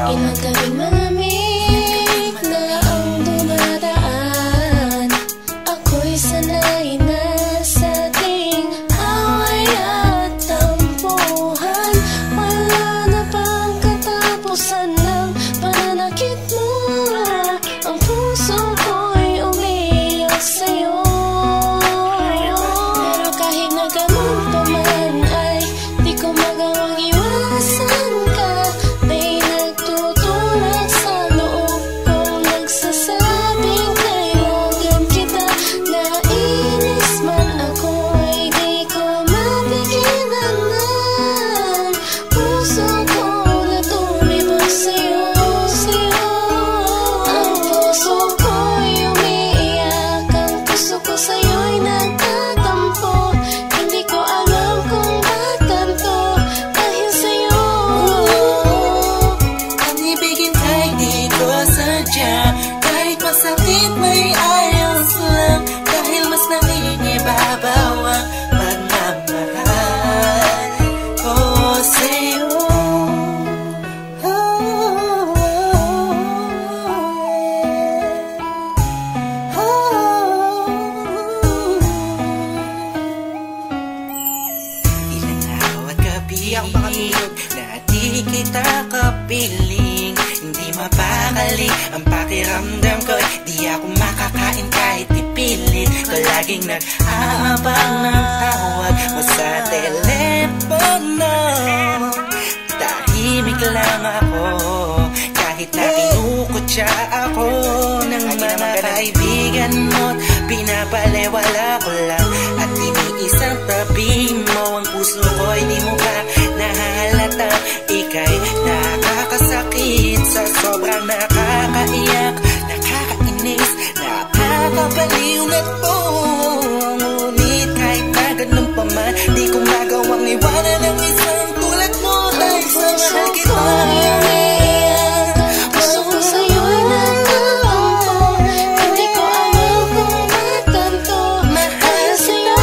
Ilang gabing malamig na ang dumadaan, ako'y sanay na sa ating away at tampuhan. Wala na bang katapusan ng pananakit mo? Ang puso ko'y umiyak sa'yo. Pero kahit nagamot pa man ay di ko magawang iwasan ka. May nagtutulak sa loob kong nagsasabing kailangan kita. Nainis man ako ay di ko mapigilan ng puso ko na tumibok sa'yo, sa'yo. Ang puso ko'y umiiyak, ang puso ko sa'yo'y nagtatampo. Hindi ko alam kung ba't ganito dahil sa'yo. Ang ibigin ay di ko sadya, kahit masakit may ayos lang, dahil mas nangingibabaw ang pagmamahal ko sa'yo. Ilang araw at gabi ang makatulog na di kita kapiling. Hindi mapakali ang pakiramdam ko, di ako makakain kahit ipilit ko. Laging nag-aabang ng tawag mo sa telepono. Tahimik lang ako kahit na kinukutya ako ng mga kaibigan mo't pinapalewala ko lang. At iniisang tabi mo, ang puso ko'y di mo pa nahalata. Ika'y nakakasakit sa sobrang nakakaiyak, nakakainis, nakakabaliw na to. Ngunit kahit na ganun pa man, di ko magawang iwanan ang isang tulad mo. Dahil sa mahal kita, Puso ko sa'yo'y nagtatampo. Hindi ko alam kung ba't ganito dahil sa'yo.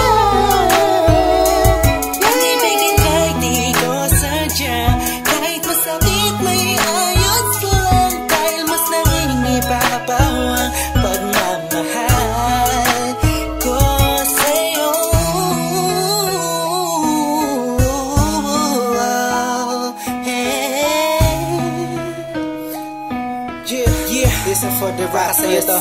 ang ibigin kahit di ko sadya, kahit masakit may ayos lang, dahil mas nangingibabaw ang pagmamahal ko sa'yo. Yeah, this is for the rock sa'yo to.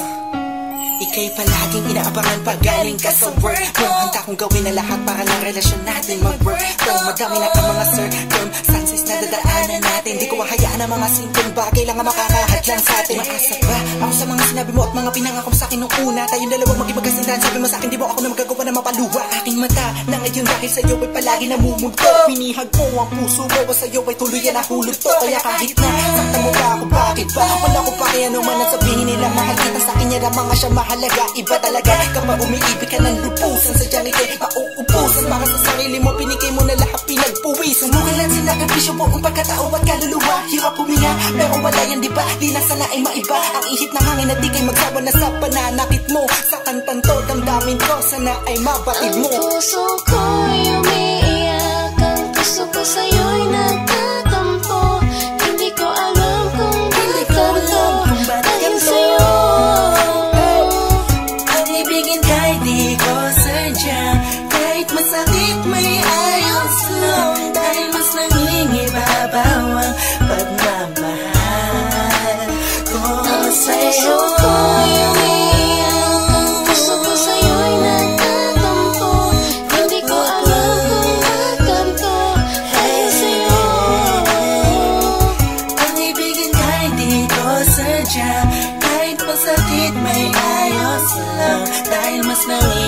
Ika'y palaging inaabangan pag galing ka sa work mo. Handa kong gawin ang lahat para ng relasyon natin mag-work. Though madami na ang mga circumstances na dadaanan natin, di ko mahayaan ang mga simpleng bagay lang ang makakahadlang sa atin. Maasa ba ako sa mga sinabi mo at mga pinangako mo sa akin nung una? Tayong dalawang magkipagkasintahan, sabi mo sa akin di mo ako na magagawa na mapaluwa. Aking mata na ngayon dahil sa'yo ay palagi namumulto. Pinihag mo ang puso mo, o sa'yo ay tuluyan na hulog to. Kaya kahit na saktan mo ba ako, bakit ba? Wala ko pa kaya naman ang sabihin nila. Mahal kita sa akin, yan ang mga siya mahalaga. Iba talaga kapag umiibig ka ng lubusan, sadyang ika'y mauubusan. Para sa sarili mo, pinigay mo na lahat, pinagpuwis. Sumukilan sila ang bisyo mo, ang pagkatao at kaluluwa. Hirap huminga, pero wala yan diba? Di na sana ay maiba ang ihip ng hangin na di kay magsawa na sa pananakit mo. Sa kantang to, damdamin ko, sana ay mabatid mo. Ang puso ko'y umiiyak, ang puso ko sa'yo'y nagtatampo. Hindi ko alam kung ba't ganito dahil sa'yo. Ang ibigin kahit di ko sadya, kahit masakit may ayos lang, dahil mas nangingibabaw ang pagmamahal ko sa'yo. Puso ko'y umiiyak, ang puso ko sa'yo'y nagtatampo. Hindi ko alam kung ba't ganito dahil sa'yo. Ang ibigin kahit di ko sadya, kahit masakit may ayos lang, dahil mas nangingibabaw